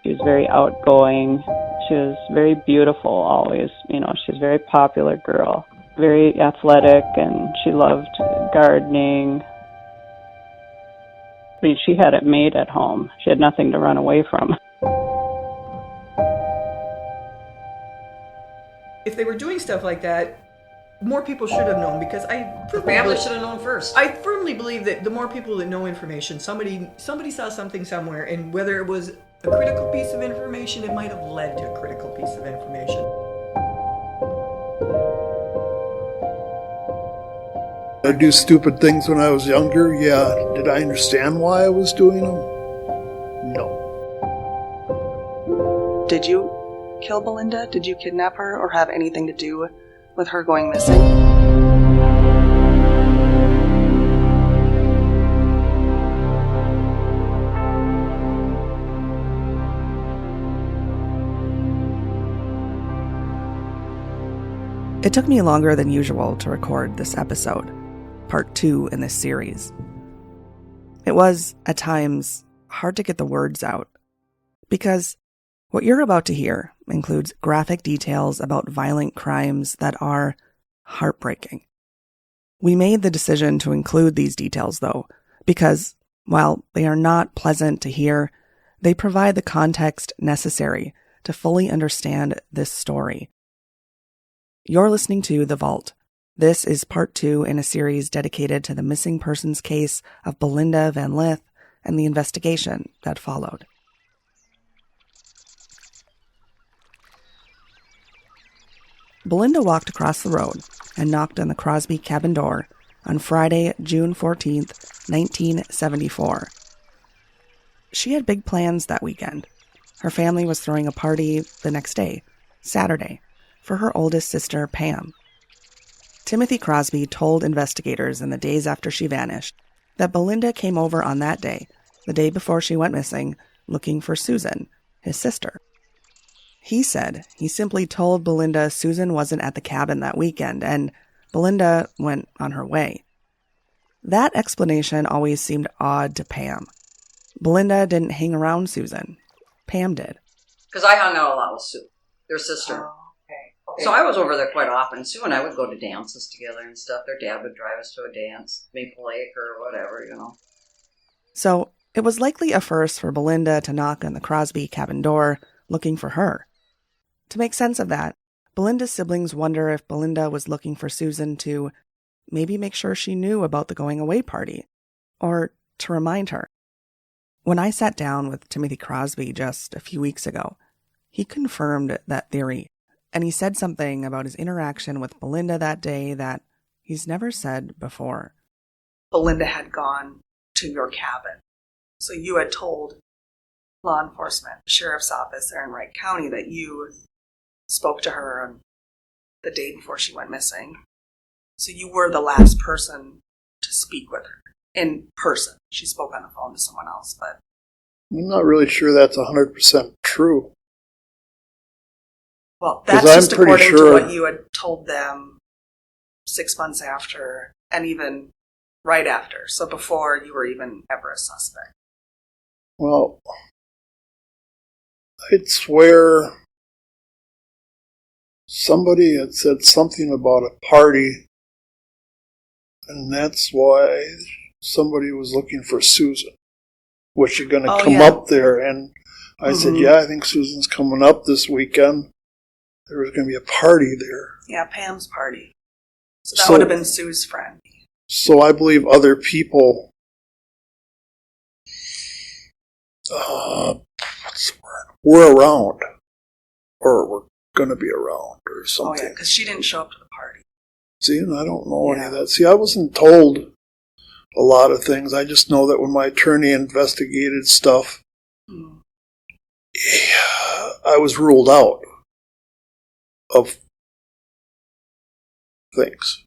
She was very outgoing. She was very beautiful always. You know, she was a very popular girl, very athletic, and she loved gardening. I mean, she had it made at home. She had nothing to run away from. If they were doing stuff like that, more people should have known, because The family should have known first. I firmly believe that the more people that know information, somebody saw something somewhere, and whether it was a critical piece of information, it might have led to a critical piece of information. I do stupid things when I was younger, yeah. Did I understand why I was doing them? No. Did you kill Belinda? Did you kidnap her or have anything to do with her going missing? It took me longer than usual to record this episode, part 2 in this series. It was, at times, hard to get the words out, because what you're about to hear includes graphic details about violent crimes that are heartbreaking. We made the decision to include these details, though, because, while they are not pleasant to hear, they provide the context necessary to fully understand this story. You're listening to The Vault. This is part 2 in a series dedicated to the missing persons case of Belinda Van Lith and the investigation that followed. Belinda walked across the road and knocked on the Crosby cabin door on Friday, June 14th, 1974. She had big plans that weekend. Her family was throwing a party the next day, Saturday, for her oldest sister, Pam. Timothy Crosby told investigators in the days after she vanished that Belinda came over on that day, the day before she went missing, looking for Susan, his sister. He said he simply told Belinda Susan wasn't at the cabin that weekend, and Belinda went on her way. That explanation always seemed odd to Pam. Belinda didn't hang around Susan. Pam did. Because I hung out a lot with Sue, their sister. Oh, okay. So I was over there quite often. Sue and I would go to dances together and stuff. Their dad would drive us to a dance, Maple Lake or whatever, you know. So it was likely a first for Belinda to knock on the Crosby cabin door looking for her. To make sense of that, Belinda's siblings wonder if Belinda was looking for Susan to maybe make sure she knew about the going away party, or to remind her. When I sat down with Timothy Crosby just a few weeks ago, he confirmed that theory, and he said something about his interaction with Belinda that day that he's never said before. Belinda had gone to your cabin, so you had told law enforcement, sheriff's office there in Wright County, that you spoke to her on the day before she went missing. So you were the last person to speak with her in person. She spoke on the phone to someone else, but I'm not really sure that's 100% true. well, that's just according to what you had told them 6 months after, and even right after, so before you were even ever a suspect. Well, I'd swear somebody had said something about a party, and that's why somebody was looking for Susan. Was she going to come up there? And I said, yeah, I think Susan's coming up this weekend. There was going to be a party there. Yeah, Pam's party. So that would have been Sue's friend. So I believe other people, what's the word? Were around, or were going to be around, or something. Oh yeah, because she didn't show up to the party. See, and I don't know any of that. See, I wasn't told a lot of things. I just know that when my attorney investigated stuff, I was ruled out of things.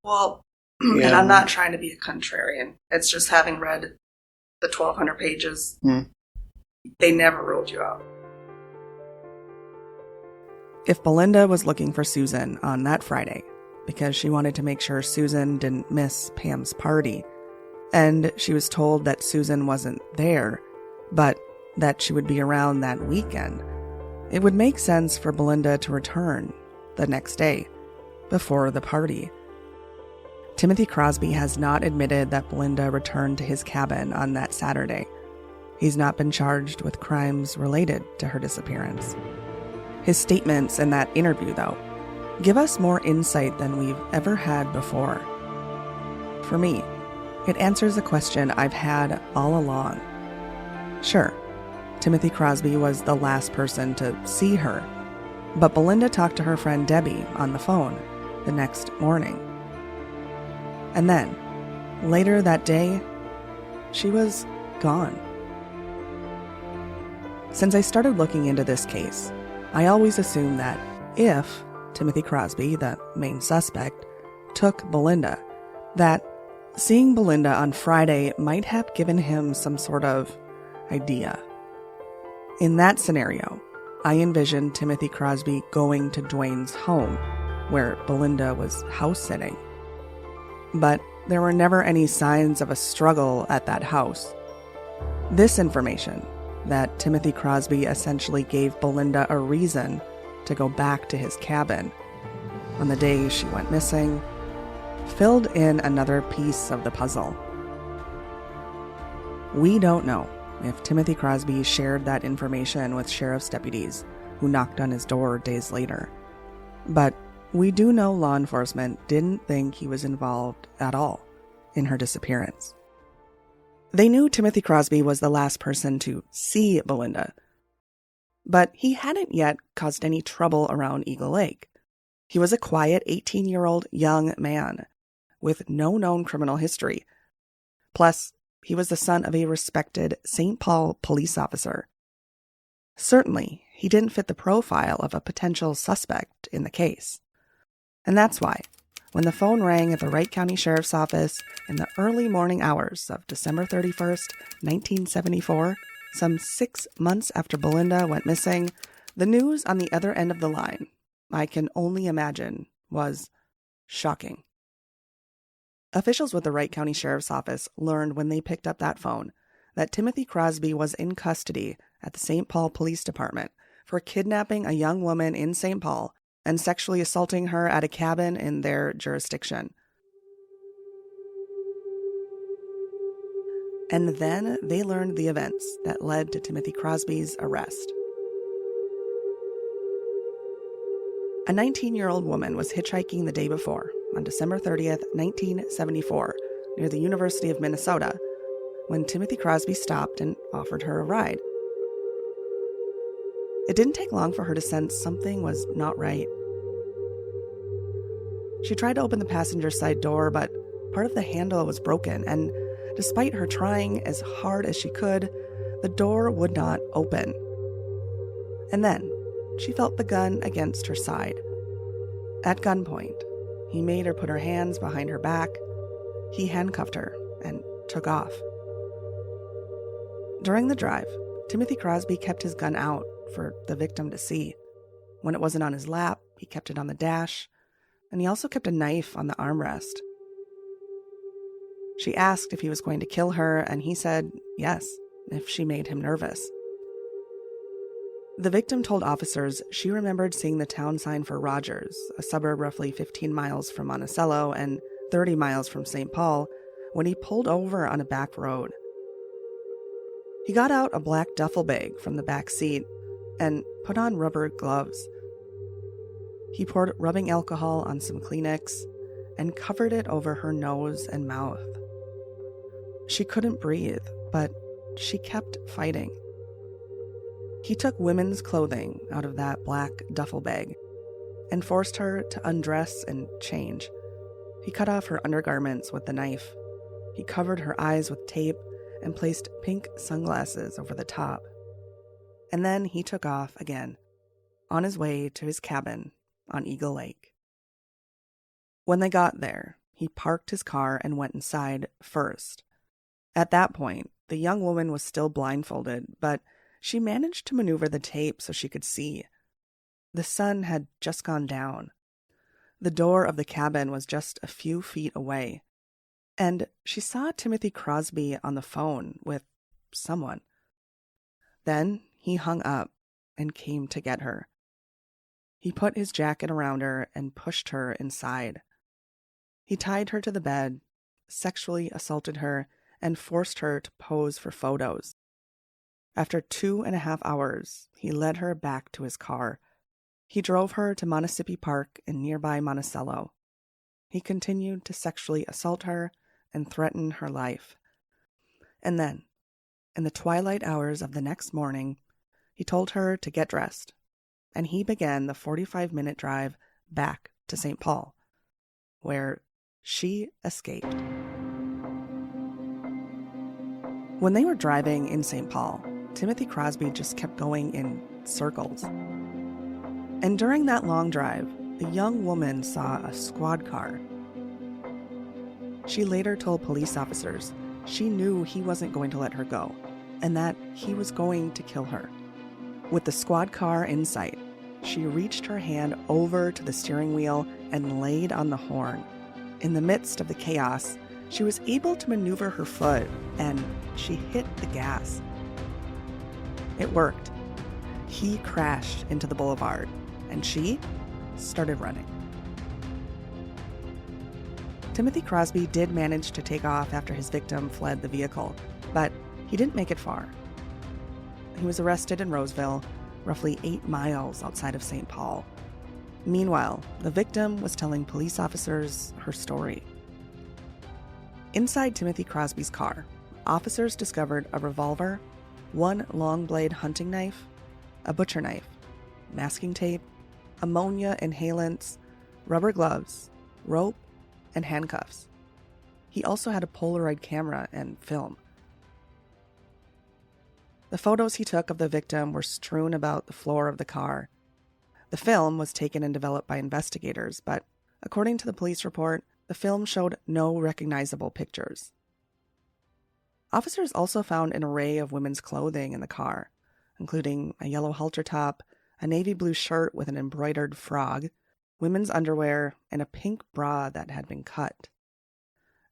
Well, and I'm not trying to be a contrarian. It's just having read the 1,200 pages, they never ruled you out. If Belinda was looking for Susan on that Friday because she wanted to make sure Susan didn't miss Pam's party, and she was told that Susan wasn't there, but that she would be around that weekend, it would make sense for Belinda to return the next day, before the party. Timothy Crosby has not admitted that Belinda returned to his cabin on that Saturday. He's not been charged with crimes related to her disappearance. His statements in that interview, though, give us more insight than we've ever had before. For me, it answers a question I've had all along. Sure, Timothy Crosby was the last person to see her, but Belinda talked to her friend Debbie on the phone the next morning. And then, later that day, she was gone. Since I started looking into this case, I always assumed that if Timothy Crosby, the main suspect, took Belinda, that seeing Belinda on Friday might have given him some sort of idea. In that scenario, I envisioned Timothy Crosby going to Dwayne's home, where Belinda was house-sitting. But there were never any signs of a struggle at that house. This information, that Timothy Crosby essentially gave Belinda a reason to go back to his cabin on the day she went missing, filled in another piece of the puzzle. We don't know if Timothy Crosby shared that information with sheriff's deputies who knocked on his door days later. But we do know law enforcement didn't think he was involved at all in her disappearance. They knew Timothy Crosby was the last person to see Belinda, but he hadn't yet caused any trouble around Eagle Lake. He was a quiet 18-year-old young man with no known criminal history. Plus, he was the son of a respected St. Paul police officer. Certainly, he didn't fit the profile of a potential suspect in the case. And that's why, when the phone rang at the Wright County Sheriff's Office in the early morning hours of December 31st, 1974, some 6 months after Belinda went missing, the news on the other end of the line, I can only imagine, was shocking. Officials with the Wright County Sheriff's Office learned when they picked up that phone that Timothy Crosby was in custody at the St. Paul Police Department for kidnapping a young woman in St. Paul and sexually assaulting her at a cabin in their jurisdiction. And then they learned the events that led to Timothy Crosby's arrest. A 19-year-old woman was hitchhiking the day before, on December 30th, 1974, near the University of Minnesota, when Timothy Crosby stopped and offered her a ride. It didn't take long for her to sense something was not right. She tried to open the passenger side door, but part of the handle was broken, and despite her trying as hard as she could, the door would not open. And then she felt the gun against her side. At gunpoint, he made her put her hands behind her back. He handcuffed her and took off. During the drive, Timothy Crosby kept his gun out for the victim to see. When it wasn't on his lap, he kept it on the dash, and he also kept a knife on the armrest. She asked if he was going to kill her, and he said yes, if she made him nervous. The victim told officers she remembered seeing the town sign for Rogers, a suburb roughly 15 miles from Monticello and 30 miles from St. Paul, when he pulled over on a back road. He got out a black duffel bag from the back seat and put on rubber gloves. He poured rubbing alcohol on some Kleenex and covered it over her nose and mouth. She couldn't breathe, but she kept fighting. He took women's clothing out of that black duffel bag and forced her to undress and change. He cut off her undergarments with the knife. He covered her eyes with tape and placed pink sunglasses over the top. And then he took off again, on his way to his cabin on Eagle Lake. When they got there, he parked his car and went inside first. At that point, the young woman was still blindfolded, but she managed to maneuver the tape so she could see. The sun had just gone down. The door of the cabin was just a few feet away, and she saw Timothy Crosby on the phone with someone. Then he hung up and came to get her. He put his jacket around her and pushed her inside. He tied her to the bed, sexually assaulted her, and forced her to pose for photos. After 2.5 hours, he led her back to his car. He drove her to Montecito Park in nearby Monticello. He continued to sexually assault her and threaten her life. And then, in the twilight hours of the next morning, he told her to get dressed, and he began the 45-minute drive back to St. Paul, where she escaped. When they were driving in St. Paul, Timothy Crosby just kept going in circles. And during that long drive, a young woman saw a squad car. She later told police officers she knew he wasn't going to let her go, and that he was going to kill her. With the squad car in sight, she reached her hand over to the steering wheel and laid on the horn. In the midst of the chaos, she was able to maneuver her foot, and she hit the gas. It worked. He crashed into the boulevard, and she started running. Timothy Crosby did manage to take off after his victim fled the vehicle, but he didn't make it far. He was arrested in Roseville, roughly 8 miles outside of St. Paul. Meanwhile, the victim was telling police officers her story. Inside Timothy Crosby's car, officers discovered a revolver, 1 long blade hunting knife, a butcher knife, masking tape, ammonia inhalants, rubber gloves, rope, and handcuffs. He also had a Polaroid camera and film. The photos he took of the victim were strewn about the floor of the car. The film was taken and developed by investigators, but according to the police report, the film showed no recognizable pictures. Officers also found an array of women's clothing in the car, including a yellow halter top, a navy blue shirt with an embroidered frog, women's underwear, and a pink bra that had been cut.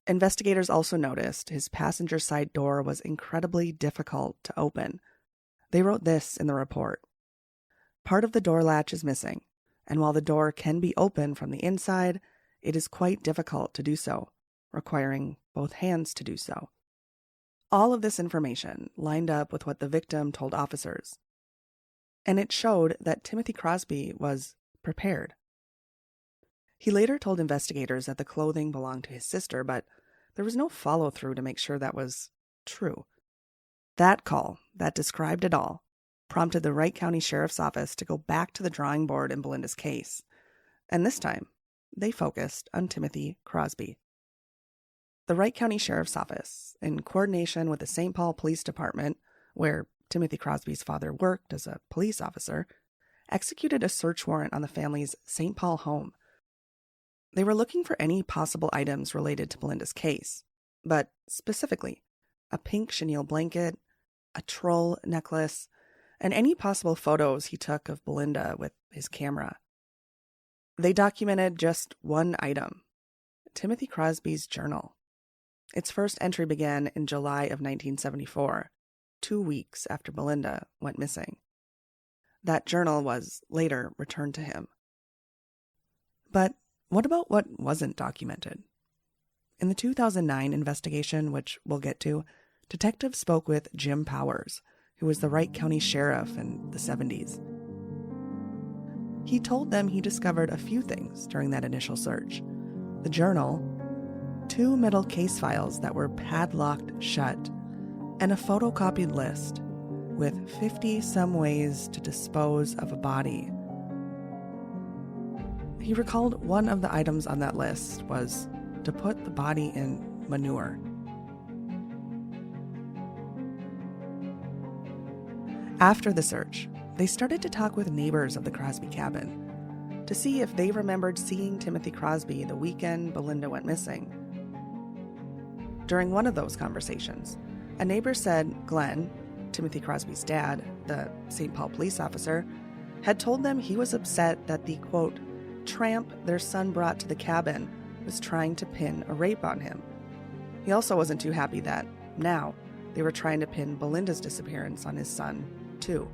Investigators also noticed his passenger side door was incredibly difficult to open. They wrote this in the report: "Part of the door latch is missing, and while the door can be opened from the inside, it is quite difficult to do so, requiring both hands to do so." All of this information lined up with what the victim told officers, and it showed that Timothy Crosby was prepared. He later told investigators that the clothing belonged to his sister, but there was no follow-through to make sure that was true. That call, that described it all, prompted the Wright County Sheriff's Office to go back to the drawing board in Belinda's case. And this time, they focused on Timothy Crosby. The Wright County Sheriff's Office, in coordination with the St. Paul Police Department, where Timothy Crosby's father worked as a police officer, executed a search warrant on the family's St. Paul home. They were looking for any possible items related to Belinda's case, but specifically, a pink chenille blanket, a troll necklace, and any possible photos he took of Belinda with his camera. They documented just one item: Timothy Crosby's journal. Its first entry began in July of 1974, 2 weeks after Belinda went missing. That journal was later returned to him. But what about what wasn't documented? In the 2009 investigation, which we'll get to, detectives spoke with Jim Powers, who was the Wright County Sheriff in the 70s. He told them he discovered a few things during that initial search: the journal, 2 metal case files that were padlocked shut, and a photocopied list with 50-some ways to dispose of a body. He recalled one of the items on that list was to put the body in manure. After the search, they started to talk with neighbors of the Crosby cabin to see if they remembered seeing Timothy Crosby the weekend Belinda went missing. During one of those conversations, a neighbor said Glenn, Timothy Crosby's dad, the St. Paul police officer, had told them he was upset that the, quote, tramp their son brought to the cabin was trying to pin a rape on him. He also wasn't too happy that, now, they were trying to pin Belinda's disappearance on his son too.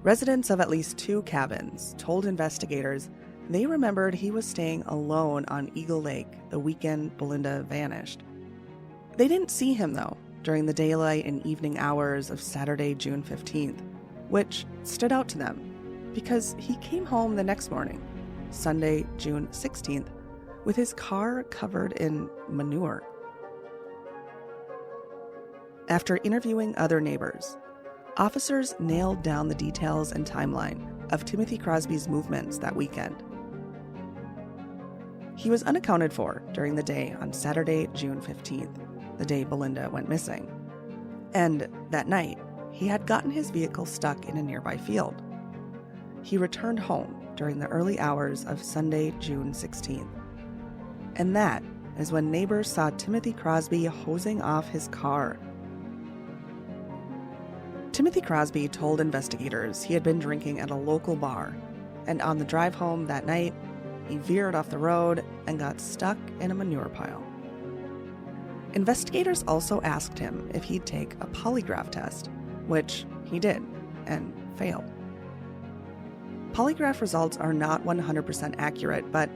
Residents of at least 2 cabins told investigators they remembered he was staying alone on Eagle Lake the weekend Belinda vanished. They didn't see him, though, during the daylight and evening hours of Saturday, June 15th, which stood out to them because he came home the next morning, Sunday, June 16th, with his car covered in manure. After interviewing other neighbors, officers nailed down the details and timeline of Timothy Crosby's movements that weekend. He was unaccounted for during the day on Saturday, June 15th, the day Belinda went missing. And that night, he had gotten his vehicle stuck in a nearby field. He returned home during the early hours of Sunday, June 16th. And that is when neighbors saw Timothy Crosby hosing off his car. Timothy Crosby told investigators he had been drinking at a local bar, and on the drive home that night, he veered off the road and got stuck in a manure pile. Investigators also asked him if he'd take a polygraph test, which he did, and failed. Polygraph results are not 100% accurate, but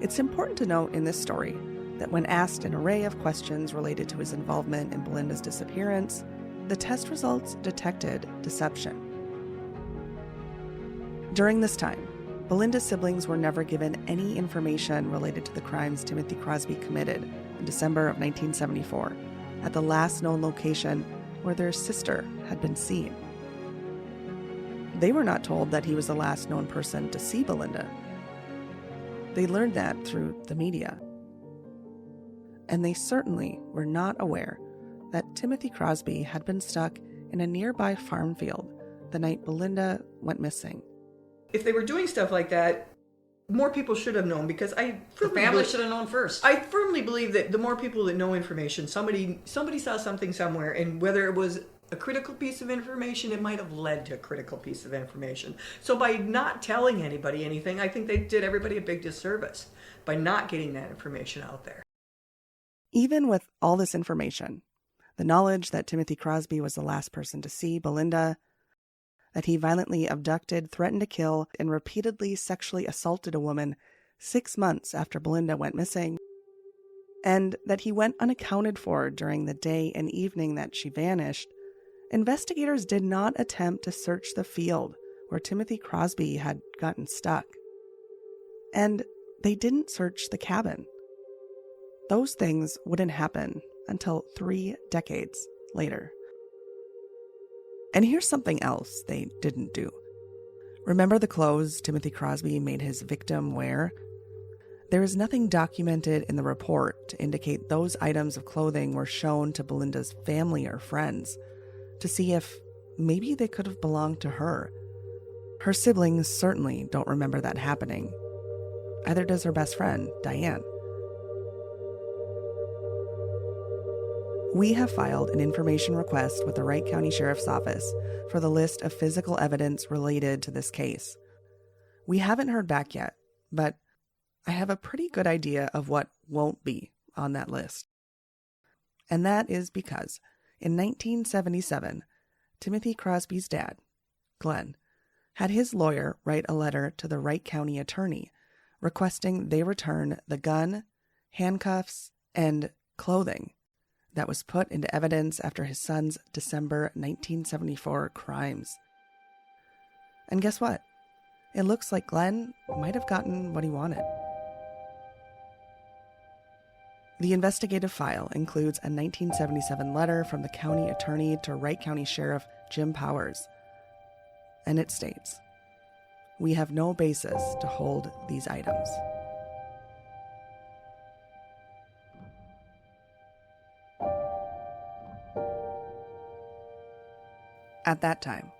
it's important to note in this story that when asked an array of questions related to his involvement in Belinda's disappearance, the test results detected deception. During this time, Belinda's siblings were never given any information related to the crimes Timothy Crosby committed in December of 1974 at the last known location where their sister had been seen. They were not told that he was the last known person to see Belinda. They learned that through the media. And they certainly were not aware that Timothy Crosby had been stuck in a nearby farm field the night Belinda went missing. If they were doing stuff like that, more people should have known, because The family should have known first. I firmly believe that the more people that know information, somebody saw something somewhere, and whether it was a critical piece of information, it might have led to a critical piece of information. So by not telling anybody anything, I think they did everybody a big disservice by not getting that information out there. Even with all this information, the knowledge that Timothy Crosby was the last person to see Belinda, that he violently abducted, threatened to kill, and repeatedly sexually assaulted a woman 6 months after Belinda went missing, and that he went unaccounted for during the day and evening that she vanished, investigators did not attempt to search the field where Timothy Crosby had gotten stuck. And they didn't search the cabin. Those things wouldn't happen until 3 decades later. And here's something else they didn't do. Remember the clothes Timothy Crosby made his victim wear? There is nothing documented in the report to indicate those items of clothing were shown to Belinda's family or friends to see if maybe they could have belonged to her. Her siblings certainly don't remember that happening. Either does her best friend, Diane. We have filed an information request with the Wright County Sheriff's Office for the list of physical evidence related to this case. We haven't heard back yet, but I have a pretty good idea of what won't be on that list. And that is because in 1977, Timothy Crosby's dad, Glenn, had his lawyer write a letter to the Wright County attorney requesting they return the gun, handcuffs, and clothing that was put into evidence after his son's December 1974 crimes. And guess what? It looks like Glenn might have gotten what he wanted. The investigative file includes a 1977 letter from the county attorney to Wright County Sheriff Jim Powers. And it states, "We have no basis to hold these items." At that time,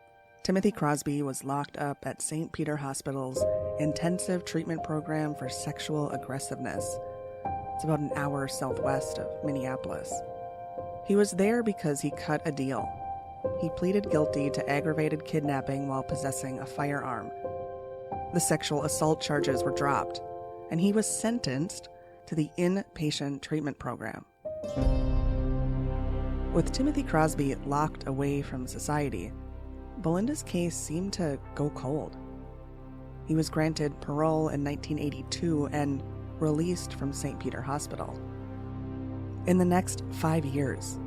Timothy Crosby was locked up at St. Peter Hospital's intensive treatment program for sexual aggressiveness. It's about an hour southwest of Minneapolis. He was there because he cut a deal. He pleaded guilty to aggravated kidnapping while possessing a firearm. The sexual assault charges were dropped, and he was sentenced to the inpatient treatment program. With Timothy Crosby locked away from society, Belinda's case seemed to go cold. He was granted parole in 1982 and released from St. Peter Hospital. In the next 5 years,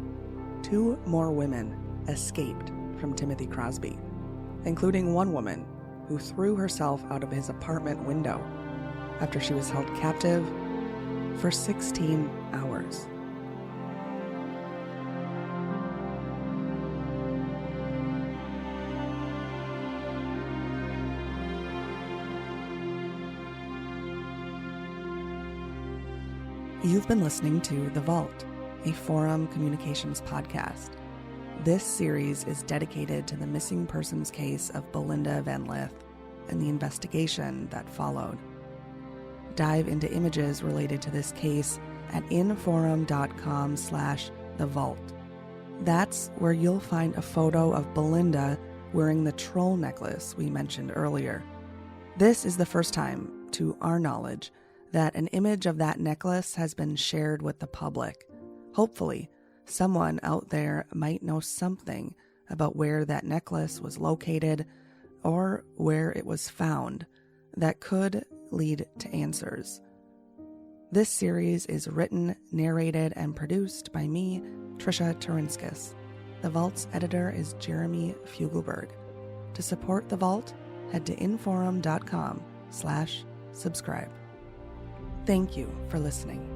2 more women escaped from Timothy Crosby, including one woman who threw herself out of his apartment window after she was held captive for 16 hours. You've been listening to The Vault, a Forum Communications podcast. This series is dedicated to the missing persons case of Belinda Van Lith and the investigation that followed. Dive into images related to this case at inforum.com/thevault. That's where you'll find a photo of Belinda wearing the troll necklace we mentioned earlier. This is the first time, to our knowledge, that an image of that necklace has been shared with the public. Hopefully, someone out there might know something about where that necklace was located or where it was found that could lead to answers. This series is written, narrated, and produced by me, Trisha Turinskis. The Vault's editor is Jeremy Fugelberg. To support The Vault, head to inforum.com/subscribe. Thank you for listening.